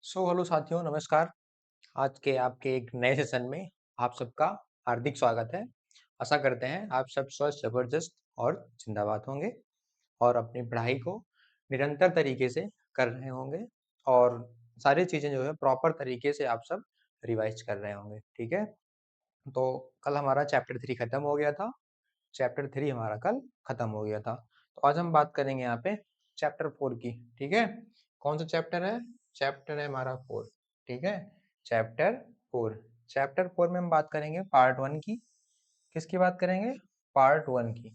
Hello साथियों, नमस्कार। आज के आपके एक नए सेशन में आप सबका हार्दिक स्वागत है। आशा करते हैं आप सब स्वस्थ, जबरदस्त और जिंदाबाद होंगे और अपनी पढ़ाई को निरंतर तरीके से कर रहे होंगे और सारी चीज़ें जो है प्रॉपर तरीके से आप सब रिवाइज कर रहे होंगे, ठीक है? तो कल हमारा चैप्टर 3 खत्म हो गया था। चैप्टर 3 हमारा कल खत्म हो गया था। तो आज हम बात करेंगे यहाँ पे चैप्टर 4 की, ठीक है? कौन सा चैप्टर है? चैप्टर है हमारा 4, ठीक है? चैप्टर 4। चैप्टर 4 में हम बात करेंगे पार्ट 1 की। किसकी बात करेंगे? पार्ट 1 की।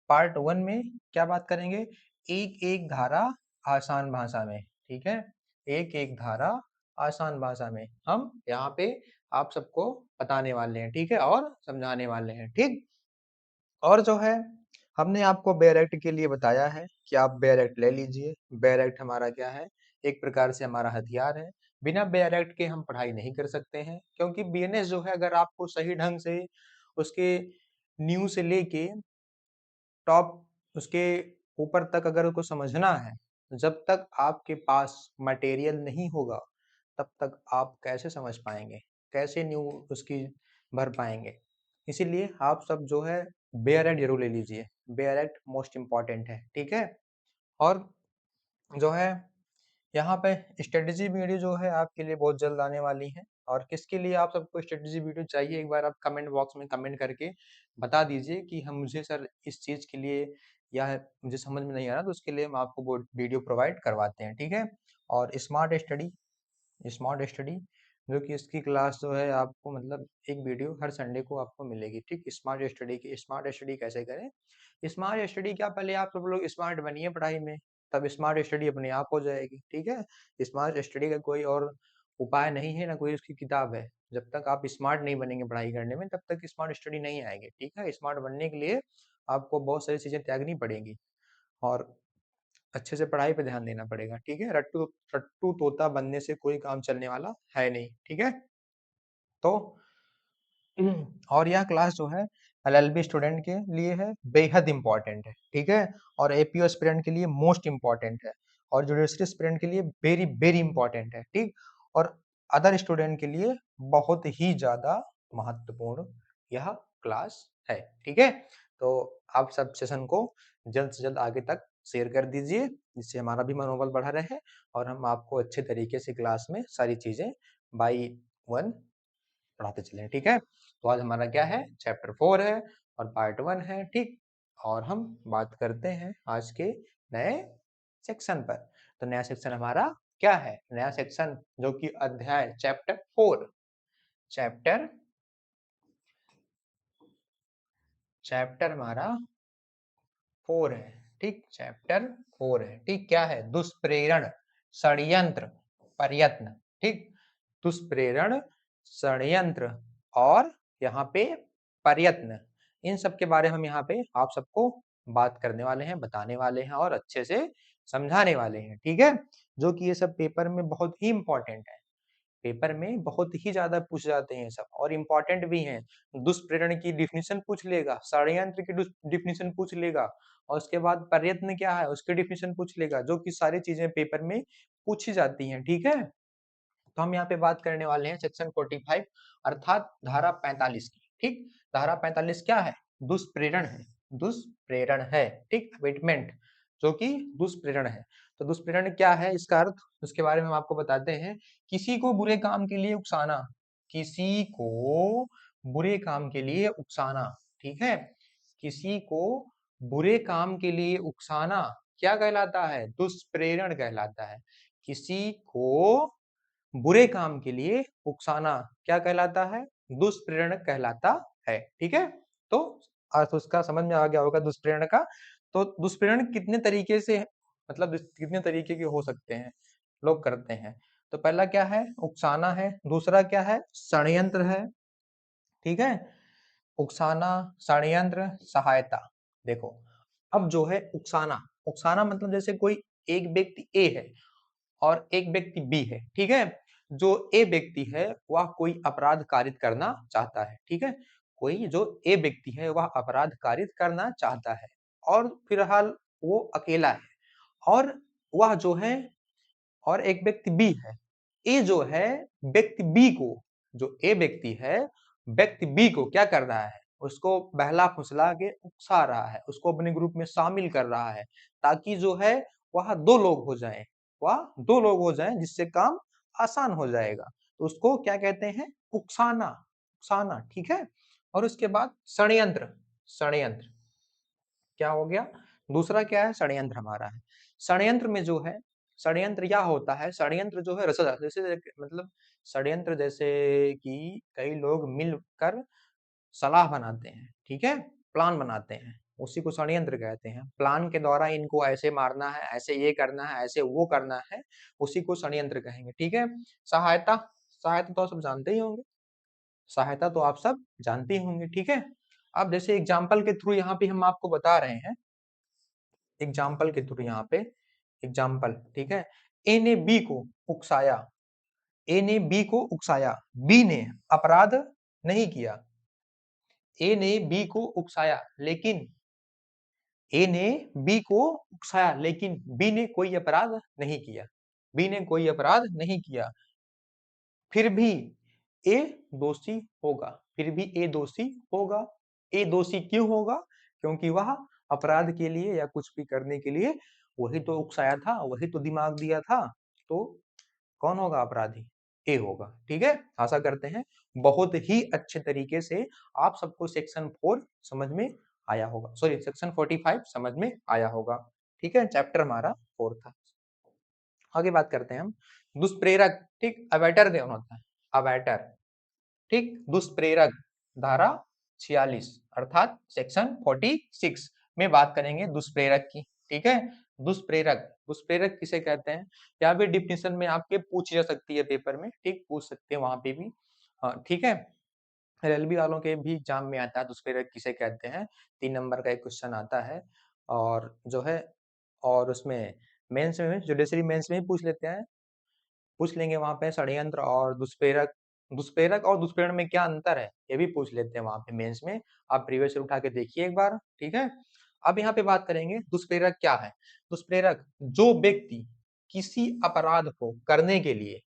पार्ट 1 में क्या बात करेंगे? एक एक धारा आसान भाषा में, ठीक है? एक एक धारा आसान भाषा में हम यहाँ पे आप सबको बताने वाले हैं, ठीक है? और समझाने वाले हैं, ठीक? और जो है हमने आपको बेयर एक्ट के लिए बताया है कि आप बेयर एक्ट ले लीजिए। बेयर एक्ट हमारा क्या है? एक प्रकार से हमारा हथियार है। बिना बेयर एक्ट के हम पढ़ाई नहीं कर सकते हैं, क्योंकि बीएनएस जो है अगर आपको सही ढंग से उसके न्यू से लेके टॉप उसके ऊपर तक अगर उसको समझना है, जब तक आपके पास मटेरियल नहीं होगा, तब तक आप कैसे समझ पाएंगे? कैसे न्यू उसकी भर पाएंगे? इसीलिए आप सब जो है बेयर एक्ट जरूर ले लीजिए। बेयर एक्ट मोस्ट इम्पॉर्टेंट है, ठीक है? और जो है यहाँ पे स्ट्रेटेजी वीडियो जो है आपके लिए बहुत जल्द आने वाली है। और किसके लिए आप सबको स्ट्रेटेजी वीडियो चाहिए, एक बार आप कमेंट बॉक्स में कमेंट करके बता दीजिए कि हम मुझे सर इस चीज़ के लिए या मुझे समझ में नहीं आ रहा तो उसके लिए हम आपको वो वीडियो प्रोवाइड करवाते हैं, ठीक है? और स्मार्ट स्टडी जो कि इसकी क्लास जो है आपको मतलब एक वीडियो हर संडे को आपको मिलेगी, ठीक? स्मार्ट स्टडी की। स्मार्ट स्टडी कैसे करें? स्मार्ट स्टडी क्या, पहले आप सब लोग स्मार्ट बनिए पढ़ाई में, तब स्मार्ट स्टडी अपने आप हो जाएगी, ठीक है? स्मार्ट स्टडी का कोई और उपाय नहीं है, ना कोई उसकी किताब है। जब तक आप स्मार्ट नहीं बनेंगे पढ़ाई करने में, तब तक स्मार्ट स्टडी नहीं आएगी, ठीक है? स्मार्ट बनने के लिए आपको बहुत सारी चीज़ें त्यागनी पड़ेंगी और अच्छे से पढ़ाई पे ध्यान देना पड़ेगा, ठीक है? रट्टू रट्टू तोता बनने से कोई काम चलने वाला है नहीं, ठीक है? तो और यह क्लास जो है एलएलबी स्टूडेंट के लिए है, बेहद इंपॉर्टेंट है, ठीक है? और एपीओ एस्पिरेंट के लिए मोस्ट इंपॉर्टेंट है और जुडिशरी एस्पिरेंट के लिए वेरी वेरी इंपॉर्टेंट है, ठीक? और अदर स्टूडेंट के लिए बहुत ही ज़्यादा महत्वपूर्ण यह क्लास है, ठीक है? तो आप सब सेशन को जल्द से जल्द आगे तक शेयर कर दीजिए, जिससे हमारा भी मनोबल बढ़ा रहे और हम आपको अच्छे तरीके से क्लास में सारी चीज़ें बाय 1 पढ़ाते चले, ठीक है? तो आज हमारा क्या है? चैप्टर 4 है और पार्ट 1 है, ठीक? और हम बात करते हैं आज के नए सेक्शन पर। तो नया सेक्शन हमारा क्या है? नया सेक्शन जो कि अध्याय चैप्टर 4, चैप्टर चैप्टर हमारा 4 है, ठीक? चैप्टर 4 है, ठीक? क्या है? दुष्प्रेरण, षड्यंत्र, प्रयत्न, ठीक? दुष्प्रेरण, षड्यंत्र और यहाँ पे प्रयत्न, इन सब के बारे में हम यहाँ पे आप सबको बात करने वाले हैं, बताने वाले हैं और अच्छे से समझाने वाले हैं, ठीक है? जो कि ये सब पेपर में बहुत ही इंपॉर्टेंट है। पेपर में बहुत ही ज़्यादा पूछ जाते हैं सब और इम्पोर्टेंट भी हैं। दुष्प्रेरण की डिफिनीशन पूछ लेगा, षड्यंत्र की डिफिनीशन पूछ लेगा और उसके बाद प्रयत्न क्या है उसकी डिफिनीशन पूछ लेगा, जो कि सारी चीजें पेपर में पूछी जाती हैं, ठीक है? तो हम यहाँ पे बात करने वाले हैं सेक्शन 45 अर्थात धारा 45 की, ठीक? धारा 45 क्या है? दुष्प्रेरण है, दुष्प्रेरण है, ठीक? अमिटमेंट जो कि दुष्प्रेरण है। तो दुष्प्रेरण क्या है, इसका अर्थ उसके बारे में हम आपको बताते हैं। किसी को बुरे काम के लिए उकसाना, किसी को बुरे काम के लिए उकसाना, ठीक है? किसी को बुरे काम के लिए उकसाना क्या कहलाता है? दुष्प्रेरण कहलाता है। किसी को बुरे काम के लिए उकसाना क्या कहलाता है? दुष्प्रेरण कहलाता है, ठीक है? तो अर्थ उसका समझ में आ गया होगा दुष्प्रेरण का। तो दुष्प्रेरण कितने तरीके से मतलब कितने तरीके के हो सकते हैं, लोग करते हैं। तो पहला क्या है? उकसाना है। दूसरा क्या है? षड्यंत्र है, ठीक है? उकसाना, षड्यंत्र, सहायता। देखो अब जो है उकसाना, उकसाना मतलब जैसे कोई एक व्यक्ति ए है और एक व्यक्ति बी है, ठीक है? जो ए व्यक्ति है वह कोई अपराध कारित करना चाहता है, ठीक है? कोई जो ए व्यक्ति है वह अपराध कारित करना चाहता है और फिलहाल वो अकेला है और वह जो है और एक व्यक्ति बी है। ए जो है व्यक्ति बी को, जो ए व्यक्ति है व्यक्ति बी को क्या कर रहा है, उसको बहला फुसला के उकसा रहा है, उसको अपने ग्रुप में शामिल कर रहा है, ताकि जो है वह दो लोग हो जाएं, वह दो लोग हो जाएं, जिससे काम आसान हो जाएगा। तो उसको क्या कहते हैं, उकसाना, उकसाना, ठीक है। और उसके बाद षड्यंत्र, षड्यंत्र क्या हो गया, दूसरा क्या है, षड्यंत्र हमारा है। षड्यंत्र में जो है, षड्यंत्र क्या होता है, षड्यंत्र जो है रचना, जैसे मतलब षड्यंत्र जैसे कि कई लोग मिलकर सलाह बनाते हैं, ठीक है, प्लान बनाते हैं, उसी को षड्यंत्र कहते हैं। प्लान के द्वारा इनको ऐसे मारना है, ऐसे ये करना है, ऐसे वो करना है, उसी को षड्यंत्र कहेंगे, ठीक है। सहायता, सहायता तो आप सब जानते ही होंगे, सहायता तो आप सब जानते ही होंगे, ठीक है। अब जैसे एग्जाम्पल के थ्रू यहाँ पे हम आपको बता रहे हैं, एग्जाम्पल के थ्रू यहाँ पे एग्जाम्पल, ठीक है। ए ने बी को उकसाया, ए ने बी को उकसाया, बी ने अपराध नहीं किया, ए ने बी को उकसाया लेकिन, ए ने बी को उकसाया लेकिन बी ने कोई अपराध नहीं किया, बी ने कोई अपराध नहीं किया, फिर भी ए दोषी होगा, फिर भी ए दोषी होगा। ए दोषी क्यों होगा, क्योंकि वह अपराध के लिए या कुछ भी करने के लिए वही तो उकसाया था, वही तो दिमाग दिया था, तो कौन होगा अपराधी, ए होगा, ठीक है। आशा करते हैं बहुत ही अच्छे तरीके से आप सबको सेक्शन 4 समझ में आया होगा, सॉरी सेक्शन 45 समझ में आया होगा, ठीक है। चैप्टर हमारा 4 था। आगे बात करते हैं हम दुष्प्रेरक, ठीक, अबैटर कौन होता है, अबैटर, ठीक, दुष्प्रेरक धारा 46 अर्थात सेक्शन 46 में बात करेंगे दुष्प्रेरक की, ठीक है। दुष्प्रेरक, दुष्प्रेरक किसे कहते हैं, यहाँ पे डिफिनेशन में आपके पूछ जा सकती है पेपर में, ठीक, पूछ सकते हैं वहां पे भी, हाँ ठीक है। रेलवे वालों के भी एग्जाम में आता है दुष्प्रेरक किसे कहते हैं, 3 नंबर का एक क्वेश्चन आता है, और जो है और उसमें मेंस में, जुडिशरी मेंस में भी पूछ लेते हैं, पूछ लेंगे वहां पे षड्यंत्र और दुष्प्रेरक, दुष्प्रेरक और दुष्प्रेरण में क्या अंतर है ये भी पूछ लेते हैं वहां पे मेंस में, आप प्रीवियस उठा के देखिए एक बार, ठीक है। अब यहाँ पे बात करेंगे दुष्प्रेरक क्या है। दुष्प्रेरक जो व्यक्ति किसी अपराध को करने के लिए,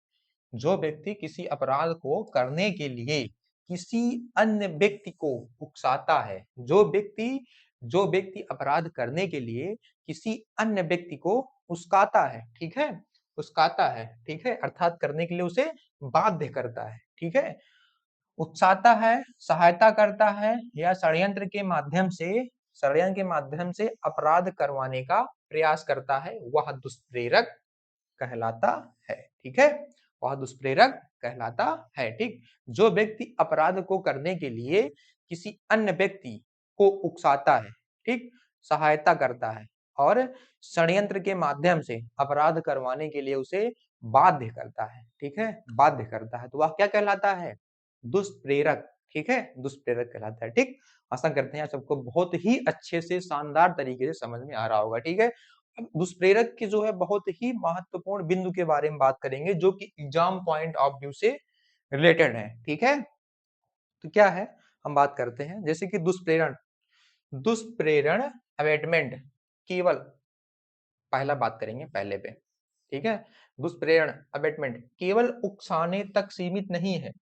जो व्यक्ति किसी अपराध को करने के लिए किसी अन्य व्यक्ति को उकसाता है, जो व्यक्ति अपराध करने के लिए किसी अन्य व्यक्ति को उस्काता है, ठीक है, उस्काता है, ठीक है, अर्थात करने के लिए उसे बाध्य करता है, ठीक है, उकसाता है, सहायता करता है या षड्यंत्र के माध्यम से अपराध करवाने का प्रयास करता है, वह दुष्प्रेरक कहलाता है, ठीक है, वह दुष्प्रेरक कहलाता है, ठीक। जो व्यक्ति अपराध को करने के लिए किसी अन्य व्यक्ति को उकसाता है, ठीक, सहायता करता है और षड्यंत्र के माध्यम से अपराध करवाने के लिए उसे बाध्य करता है, ठीक है, बाध्य करता है, तो वह क्या कहलाता है, दुष्प्रेरक, ठीक है, दुष्प्रेरक कहलाता है, ठीक। आशा करते हैं आप सबको बहुत ही अच्छे से शानदार तरीके से समझ में आ रहा होगा, ठीक है। दुष्प्रेरक के जो है बहुत ही महत्वपूर्ण बिंदु के बारे में बात करेंगे जो कि एग्जाम पॉइंट ऑफ व्यू से रिलेटेड है, ठीक है। तो क्या है, हम बात करते हैं जैसे कि दुष्प्रेरण, दुष्प्रेरण अबेटमेंट, केवल पहला बात करेंगे पहले पे, ठीक है। दुष्प्रेरण अबेटमेंट केवल उकसाने तक सीमित नहीं है,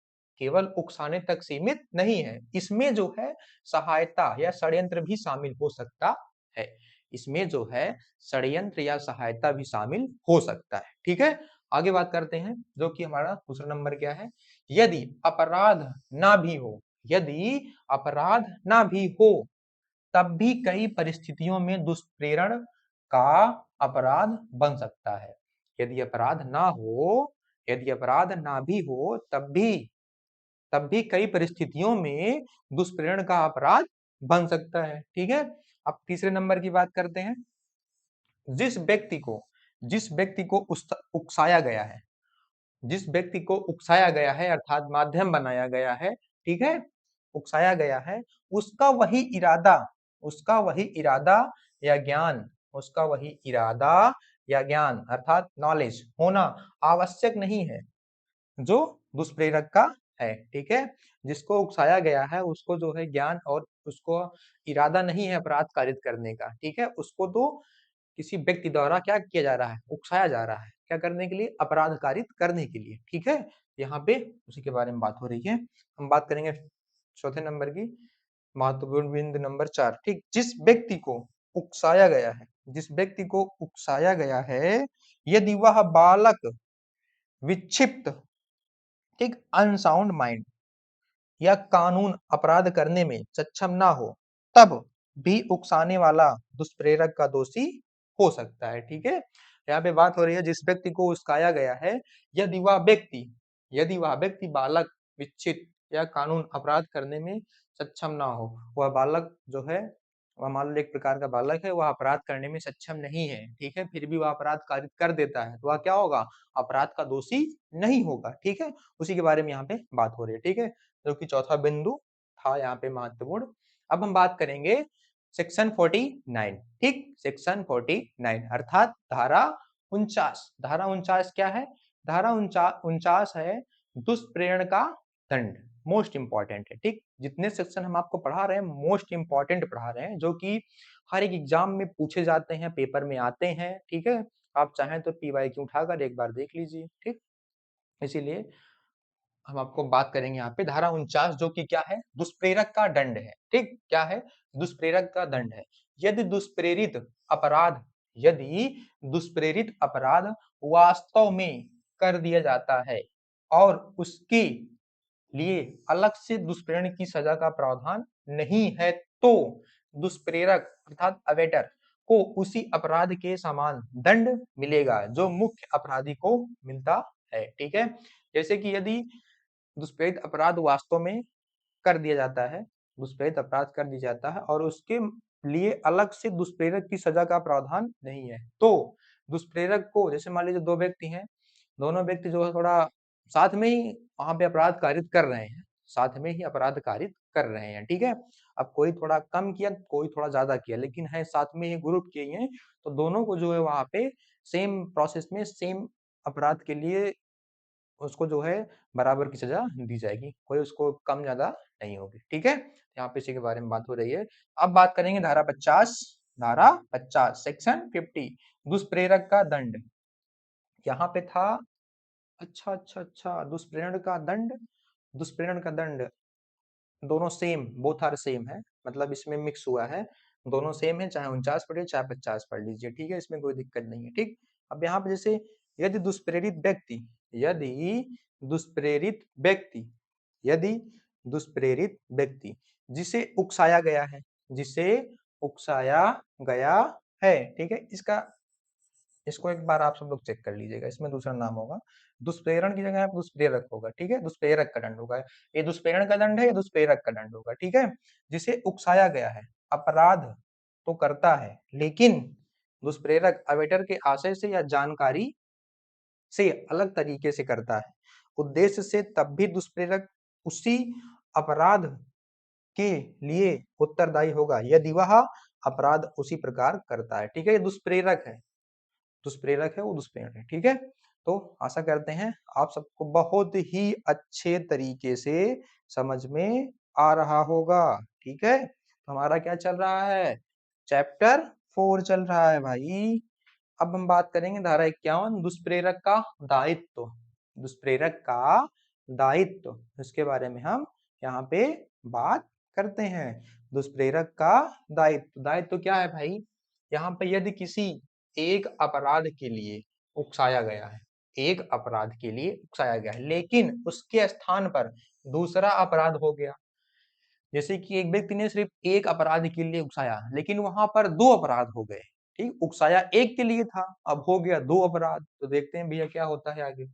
केवल उकसाने तक सीमित नहीं है, इसमें जो है सहायता या षड्यंत्र भी शामिल हो सकता है, इसमें जो है षड्यंत्र या सहायता भी शामिल हो सकता है, ठीक है। आगे बात करते हैं जो कि हमारा दूसरा नंबर क्या है, यदि अपराध ना भी हो, यदि अपराध ना भी हो तब भी कई परिस्थितियों में दुष्प्रेरण का अपराध बन सकता है, यदि अपराध ना हो, यदि अपराध ना भी हो तब भी कई परिस्थितियों में दुष्प्रेरण का अपराध बन सकता है, ठीक है। अब तीसरे नंबर की बात करते हैं, जिस व्यक्ति को उकसाया गया है, जिस व्यक्ति को उकसाया गया है अर्थात माध्यम बनाया गया है, ठीक है, उकसाया गया है, उसका वही इरादा, उसका वही इरादा या ज्ञान, उसका वही इरादा या ज्ञान अर्थात नॉलेज होना आवश्यक नहीं है जो दुष्प्रेरक का है, ठीक है। जिसको उकसाया गया है उसको जो है ज्ञान और उसको इरादा नहीं है अपराध कारित करने का, ठीक है, उसको तो किसी व्यक्ति द्वारा क्या किया जा रहा है, उकसाया जा रहा है, क्या करने के लिए, अपराध कारित करने के लिए, ठीक है। यहाँ पे उसी के बारे में बात हो रही है। हम बात करेंगे चौथे नंबर की, महत्वपूर्ण बिंदु नंबर 4, ठीक। जिस व्यक्ति को उकसाया गया है, जिस व्यक्ति को उकसाया गया है, यदि वह बालक विक्षिप्त, ठीक, अनसाउंड माइंड या कानून अपराध करने में सक्षम ना हो, तब भी उकसाने वाला दुष्प्रेरक का दोषी हो सकता है, ठीक है। यहाँ पे बात हो रही है जिस व्यक्ति को उकसाया गया है, यदि वह व्यक्ति बालक विक्षिप्त या कानून अपराध करने में सक्षम ना हो, वह बालक जो है, वह मान लो एक प्रकार का बालक है, वह अपराध करने में सक्षम नहीं है, ठीक है, फिर भी वह अपराध कारित कर देता है, तो वह क्या होगा, अपराध का दोषी नहीं होगा, ठीक है। उसी के बारे में यहाँ पे बात हो रही है, ठीक है, जो कि चौथा बिंदु था यहाँ पे महत्वपूर्ण। अब हम बात करेंगे सेक्शन 49, ठीक, सेक्शन 49 अर्थात धारा 49। धारा 49 क्या है, धारा 49 है दुष्प्रेरण का दंड, मोस्ट इंपॉर्टेंट है, ठीक। जितने सेक्शन हम आपको पढ़ा रहे हैं मोस्ट इंपॉर्टेंट पढ़ा रहे हैं, जो कि हर एक एग्जाम में पूछे जाते हैं, पेपर में आते हैं, ठीक है। आप चाहें तो PYQ उठाकर एक बार देख लीजिए, ठीक। इसीलिए हम आपको बात करेंगे यहाँ पे धारा 49, जो कि क्या है, दुष्प्रेरक का दंड है, ठीक। क्या है, दुष्प्रेरक का दंड है। यदि दुष्प्रेरित अपराध, यदि दुष्प्रेरित अपराध वास्तव में कर दिया जाता है और उसके लिए अलग से दुष्प्रेरण की सजा का प्रावधान नहीं है, तो दुष्प्रेरक अर्थात अवेटर को उसी अपराध के समान दंड मिलेगा जो मुख्य अपराधी को मिलता है, ठीक है। जैसे कि यदि दुष्प्रेरित अपराध वास्तव में कर दिया जाता है, दुष्प्रेरित अपराध कर दिया जाता है और उसके लिए अलग से दुष्प्रेरक की सजा का प्रावधान नहीं है, तो दुष्प्रेरक को, जैसे मान लीजिए 2 व्यक्ति हैं, दोनों व्यक्ति जो है थोड़ा साथ में ही वहां पे अपराध कारित कर रहे हैं, साथ में ही अपराध कारित कर रहे हैं, ठीक है। अब कोई थोड़ा कम किया, कोई थोड़ा ज्यादा किया, लेकिन है साथ में ही ग्रुप किए हैं, तो दोनों को जो है वहां पे सेम प्रोसेस में सेम अपराध के लिए उसको जो है बराबर की सजा दी जाएगी, कोई उसको कम ज्यादा नहीं होगी, ठीक है। यहाँ पे इसी के बारे में बात हो रही है। अब बात करेंगे धारा 50, धारा 50 सेक्शन 50 दुष्प्रेरक का दंड। यहाँ पे था, अच्छा, दुष्प्रेरण का दंड, दुष्प्रेरण का दंड दोनों सेम, बोथ आर सेम है, मतलब इसमें मिक्स हुआ है, दोनों सेम है, चाहे 49 पढ़िए चाहे 50 पढ़ लीजिए, ठीक है, इसमें कोई दिक्कत नहीं है, ठीक। अब यहाँ पे जैसे यदि दुष्प्रेरित व्यक्ति, यदि दुष्प्रेरित व्यक्ति, यदि दुष्प्रेरित व्यक्ति जिसे उकसाया गया है, जिसे उकसाया गया है, ठीक है, इसको एक बार आप सब लोग चेक कर लीजिएगा, इसमें दूसरा नाम होगा, दुष्प्रेरण की जगह दुष्प्रेरक होगा, ठीक है, दुष्प्रेरक का दंड होगा, ये दुष्प्रेरण का दंड है, या दुष्प्रेरक का दंड होगा, ठीक है। जिसे उकसाया गया है, अपराध तो करता है, लेकिन दुष्प्रेरक अवेटर के आशय से या जानकारी से अलग तरीके से करता है, उद्देश्य से, तब भी दुष्प्रेरक उसी अपराध के लिए उत्तरदायी होगा यदि वह अपराध उसी प्रकार करता है, ठीक है। ये दुष्प्रेरक है, दुष्प्रेरक है, वो दुष्प्रेरक है, ठीक है। तो आशा करते हैं आप सबको बहुत ही अच्छे तरीके से समझ में आ रहा होगा, ठीक है। तो हमारा क्या चल रहा है, चैप्टर 4 चल रहा है भाई। अब हम बात करेंगे धारा 51 दुष्प्रेरक का दायित्व, दुष्प्रेरक का दायित्व, इसके बारे में हम यहाँ पे बात करते हैं। दुष्प्रेरक का दायित्व, दायित्व क्या है भाई, यहाँ पे यदि किसी एक अपराध के लिए उकसाया गया है, एक अपराध के लिए उकसाया गया है, लेकिन उसके स्थान पर दूसरा अपराध हो गया, जैसे कि एक व्यक्ति ने सिर्फ एक अपराध के लिए उकसाया, लेकिन वहां पर 2 अपराध हो गए, ठीक, उकसाया एक के लिए था, अब हो गया 2 अपराध, तो देखते हैं भैया क्या होता है आगे।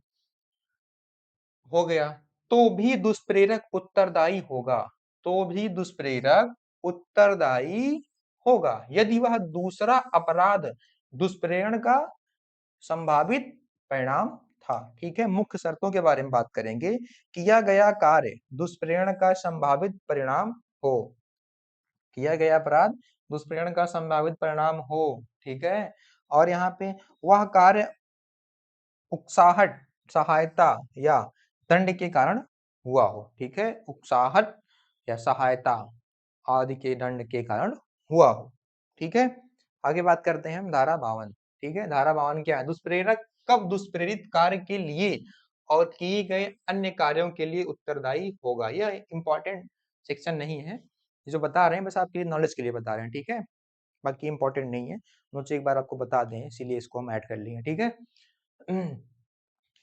हो गया, तो भी दुष्प्रेरक उत्तरदायी होगा, तो भी दुष्प्रेरक उत्तरदायी होगा यदि वह दूसरा अपराध दुष्प्रेरण का संभावित परिणाम था, ठीक है। मुख्य शर्तों के बारे में बात करेंगे, किया गया कार्य दुष्प्रेरण का संभावित परिणाम हो, किया गया अपराध दुष्प्रेरण का संभावित परिणाम हो, ठीक है। और यहाँ पे वह कार्य उकसाहट, सहायता या दंड के कारण हुआ हो, ठीक है, उकसाहट या सहायता आदि के दंड के कारण हुआ हो, ठीक है। आगे बात करते हैं हम धारा 52, ठीक है। धारा 52 क्या है, दुष्प्रेरक कब दुष्प्रेरित कार्य के लिए और किए गए अन्य कार्यों के लिए उत्तरदायी होगा। यह इंपॉर्टेंट सेक्शन नहीं है, जो बता रहे हैं बस आपके नॉलेज के लिए बता रहे हैं, ठीक है, बाकी इंपॉर्टेंट नहीं है, मुझे एक बार आपको बता दें इसीलिए इसको हम ऐड कर लिए, ठीक है।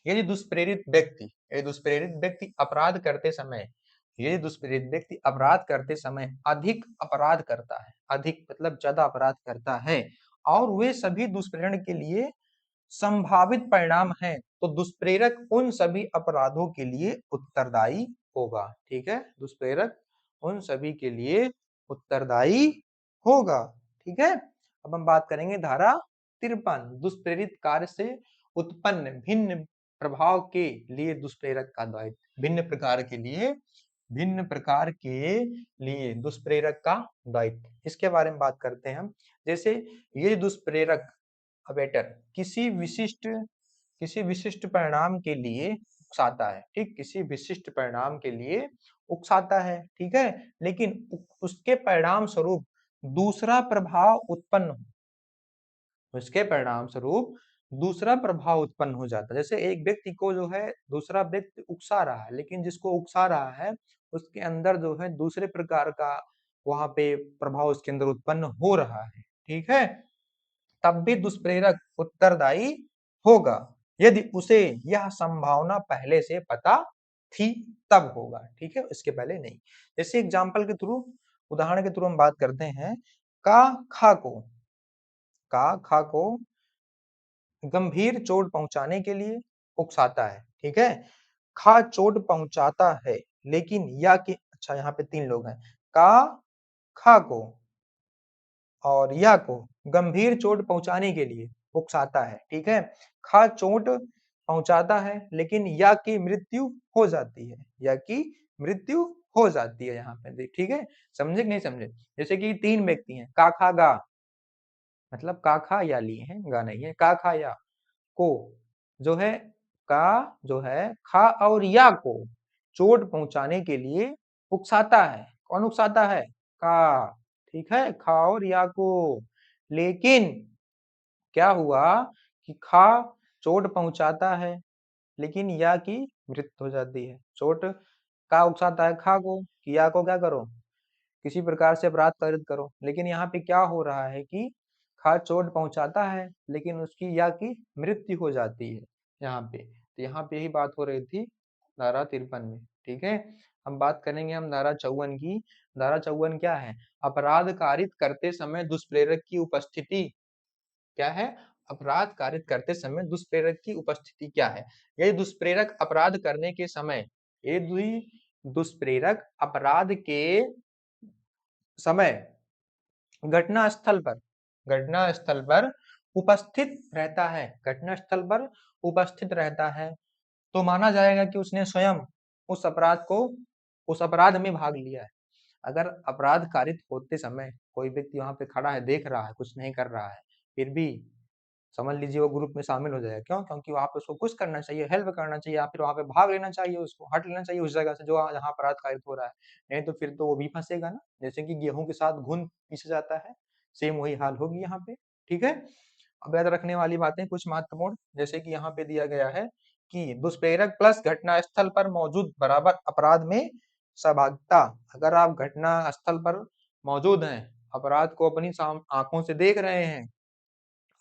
यदि दुष्प्रेरित व्यक्ति अपराध करते समय यदि दुष्प्रेरित व्यक्ति अपराध करते समय अधिक अपराध करता है, अधिक मतलब ज्यादा अपराध करता है, और वे सभी दुष्प्रेरण के लिए संभावित परिणाम है, तो दुष्प्रेरक उन सभी अपराधों के लिए उत्तरदायी होगा, ठीक है, दुष्प्रेरक उन सभी के लिए उत्तरदायी होगा, ठीक है। अब हम बात करेंगे धारा 53, दुष्प्रेरित कार्य से उत्पन्न भिन्न प्रभाव के लिए दुष्प्रेरक का दायित्व, भिन्न प्रकार के लिए दुष्प्रेरक का दायित्व, इसके बारे में बात करते हैं हम। जैसे ये दुष्प्रेरक अबेटर किसी विशिष्ट परिणाम के लिए उकसाता है, ठीक, किसी विशिष्ट परिणाम के लिए उकसाता है, ठीक है, लेकिन उसके परिणाम स्वरूप दूसरा प्रभाव उत्पन्न हो उसके परिणाम स्वरूप दूसरा प्रभाव उत्पन्न हो जाता है। जैसे एक व्यक्ति को जो है दूसरा व्यक्ति उकसा रहा है, लेकिन जिसको उकसा रहा है उसके अंदर जो है दूसरे प्रकार का वहां पे प्रभाव उसके अंदर उत्पन्न हो रहा है, ठीक है, तब भी दुष्प्रेरक उत्तरदायी होगा यदि उसे यह संभावना पहले से पता थी तब होगा, ठीक है, इसके पहले नहीं। जैसे एग्जाम्पल के थ्रू उदाहरण के थ्रू हम बात करते हैं, का खा को गंभीर चोट पहुंचाने के लिए उकसाता है, ठीक है, खा चोट पहुंचाता है लेकिन या कि अच्छा यहाँ पे तीन लोग हैं, का खा को और या को गंभीर चोट पहुंचाने के लिए उकसाता है, ठीक है, खा चोट पहुंचाता है लेकिन या की मृत्यु हो जाती है, या की मृत्यु हो जाती है यहाँ पे, ठीक है, समझे कि नहीं समझे। जैसे कि तीन व्यक्ति हैं, का खा गा, मतलब का खा या लिए हैं, गा नहीं है, का खा या को जो है का जो है खा और या को चोट पहुंचाने के लिए उकसाता है, कौन उकसाता है, का, ठीक है, खा और या को, लेकिन क्या हुआ कि खा चोट पहुंचाता है लेकिन या की मृत्यु हो जाती है, चोट का उकसाता है खा को कि या को क्या करो, किसी प्रकार से अपराध कारित करो, लेकिन यहाँ पे क्या हो रहा है कि खा चोट पहुंचाता है लेकिन उसकी या की मृत्यु हो जाती है यहाँ पे, तो यहाँ पे यही बात हो रही थी धारा 53 में, ठीक है। हम बात करेंगे हम धारा 54 की। धारा 54 क्या है, अपराध कारित करते समय दुष्प्रेरक की उपस्थिति क्या है, अपराध कारित करते समय दुष्प्रेरक की उपस्थिति क्या है। यदि दुष्प्रेरक अपराध करने के समय यदि दुष्प्रेरक अपराध के समय घटना स्थल पर उपस्थित रहता है, घटना स्थल पर उपस्थित रहता है, तो माना जाएगा कि उसने स्वयं उस अपराध में भाग लिया है। अगर अपराध कारित होते समय कोई व्यक्ति वहां पे खड़ा है, देख रहा है, कुछ नहीं कर रहा है, फिर भी समझ लीजिए वो ग्रुप में शामिल हो जाएगा, क्यों, क्योंकि वहां पे उसको कुछ करना चाहिए, हेल्प करना चाहिए, या फिर वहां पे भाग लेना चाहिए, उसको हट लेना चाहिए उस जगह से जो जहाँ अपराध कारित हो रहा है, नहीं तो फिर तो वो भी फंसेगा ना, जैसे कि गेहूं के साथ घुन पीसा जाता है, सेम वही हाल होगी यहाँ पे, ठीक है। अब याद रखने वाली बातें कुछ महत्वपूर्ण, जैसे कि यहाँ पे दिया गया है कि दुष्प्रेरक प्लस घटना स्थल पर मौजूद बराबर अपराध में सहभागिता। अगर आप घटना स्थल पर मौजूद हैं, अपराध को अपनी आंखों से देख रहे हैं,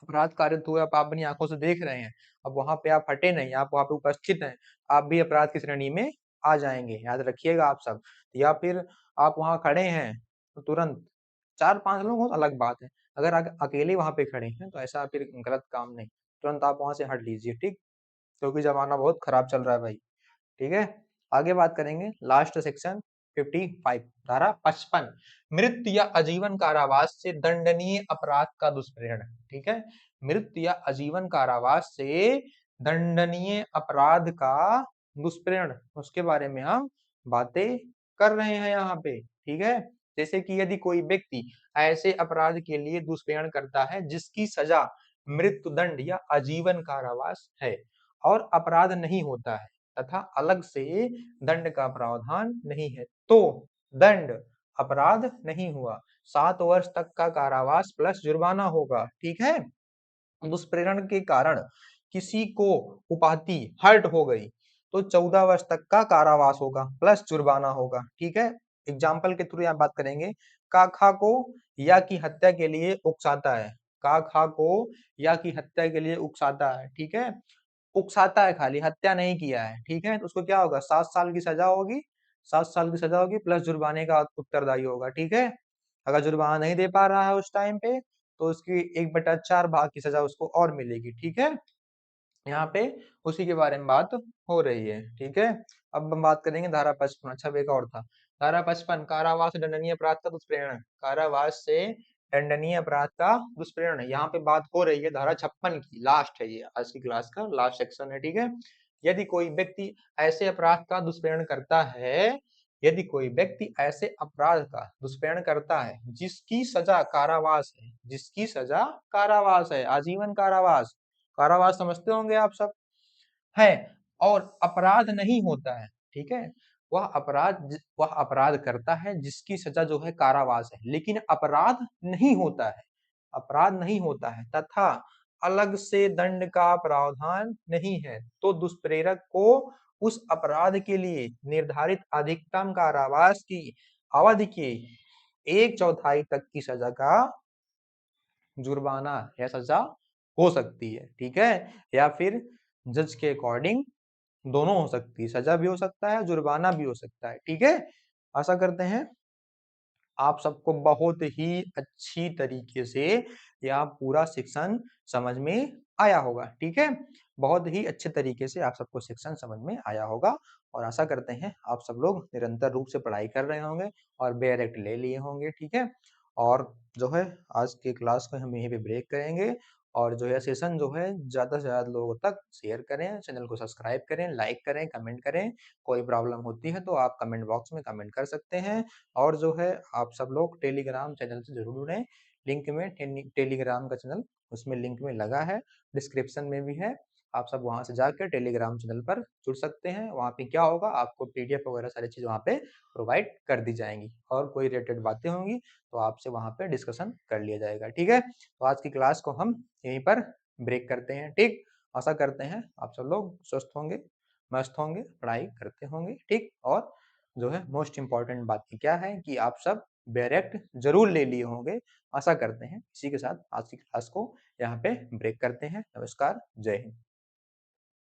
अपराध कारित हुए आप अपनी आंखों से देख रहे हैं, अब वहां पे आप हटे नहीं, आप वहां पे उपस्थित हैं, आप भी अपराध की श्रेणी में आ जाएंगे, याद रखिएगा आप सब। या फिर आप वहां खड़े हैं तो तुरंत चार पांच लोग हो तो अलग बात है, अगर अकेले वहां पे खड़े हैं तो ऐसा फिर गलत काम नहीं, तुरंत आप वहां से हट लीजिए, ठीक, क्योंकि जमाना बहुत खराब चल रहा है भाई, ठीक है। आगे बात करेंगे लास्ट सेक्शन 55 धारा 55, मृत्यु या आजीवन कारावास से दंडनीय अपराध का दुष्प्रेरण, ठीक है, मृत्यु या आजीवन कारावास से दंडनीय अपराध का दुष्प्रेरण, उसके बारे में हम बातें कर रहे हैं यहाँ पे, ठीक है। जैसे कि यदि कोई व्यक्ति ऐसे अपराध के लिए दुष्प्रेरण करता है जिसकी सजा मृत्यु दंड या आजीवन कारावास है और अपराध नहीं होता है तथा अलग से दंड का प्रावधान नहीं है, तो दंड अपराध नहीं हुआ, 7 वर्ष तक का कारावास प्लस जुर्माना होगा, ठीक है। दुष्प्रेरण के कारण किसी को उपाधि हर्ट हो गई तो 14 वर्ष तक का कारावास होगा प्लस जुर्माना होगा। ठीक है, एग्जाम्पल के थ्रू यहाँ बात करेंगे। काखा को या की हत्या के लिए उकसाता है, काखा को या की हत्या के लिए उकसाता है। ठीक है, उकसाता है, खाली हत्या नहीं किया है। ठीक है, तो उसको क्या होगा, 7 साल की सजा होगी, 7 साल की सजा होगी प्लस जुर्माने का उत्तरदायी होगा। ठीक है, अगर जुर्माना नहीं दे पा रहा है उस टाइम पे तो उसकी 1/4 भाग की सजा उसको और मिलेगी। ठीक है, यहाँ पे उसी के बारे में बात हो रही है। ठीक है, अब हम बात करेंगे धारा 55। अच्छा, एक और था धारा 55, कारावास से दंडनीय अपराध का दुष्प्रेरण। कारावास से दंडनीय अपराध का दुष्प्रेरण, यहाँ पे बात हो रही है धारा 56 की। लास्ट है ये, आज की क्लास का लास्ट सेक्शन है। ठीक है, यदि कोई व्यक्ति ऐसे अपराध का दुष्प्रेरण करता है, यदि कोई व्यक्ति ऐसे अपराध का दुष्प्रेरण करता है जिसकी सजा कारावास है, जिसकी सजा कारावास है, आजीवन कारावास, कारावास समझते होंगे आप सब, है, और अपराध नहीं होता है। ठीक है, वह अपराध करता है जिसकी सजा जो है कारावास है, लेकिन अपराध नहीं होता है, अपराध नहीं होता है तथा अलग से दंड का प्रावधान नहीं है, तो दुष्प्रेरक को उस अपराध के लिए निर्धारित अधिकतम कारावास की अवधि के 1/4 तक की सजा का जुर्माना या सजा हो सकती है। ठीक है, या फिर जज के अकॉर्डिंग दोनों हो सकती है, सजा भी हो सकता है, जुर्माना भी हो सकता है। ठीक है, आशा करते हैं आप सबको बहुत ही अच्छी तरीके से यह पूरा सेक्शन समझ में आया होगा। ठीक है, बहुत ही अच्छे तरीके से आप सबको सेक्शन समझ में आया होगा और आशा करते हैं आप सब लोग निरंतर रूप से पढ़ाई कर रहे होंगे और बेयर एक्ट ले लिए होंगे। ठीक है, और जो है आज की क्लास को हम यहीं पे ब्रेक करेंगे और जो है सेशन जो है ज़्यादा से ज़्यादा लोगों तक शेयर करें, चैनल को सब्सक्राइब करें, लाइक करें, कमेंट करें। कोई प्रॉब्लम होती है तो आप कमेंट बॉक्स में कमेंट कर सकते हैं और जो है आप सब लोग टेलीग्राम चैनल से जरूर जुड़ें। लिंक में टेलीग्राम का चैनल उसमें लिंक में लगा है, डिस्क्रिप्शन में भी है। आप सब वहां से जाकर टेलीग्राम चैनल पर जुड़ सकते हैं। वहां पे क्या होगा, आपको पीडीएफ वगैरह सारी चीज वहां पे प्रोवाइड कर दी जाएंगी और कोई रिलेटेड बातें होंगी तो आपसे वहां पे डिस्कशन कर लिया जाएगा। ठीक है, तो आज की क्लास को हम यहीं पर ब्रेक करते हैं। ठीक, आशा करते हैं आप सब लोग स्वस्थ होंगे, मस्त होंगे, पढ़ाई करते होंगे। ठीक, और जो है मोस्ट इम्पॉर्टेंट बात क्या है कि आप सब डायरेक्ट जरूर ले लिए होंगे। आशा करते हैं इसी के साथ आज की क्लास को यहाँ पे ब्रेक करते हैं। नमस्कार, जय हिंद।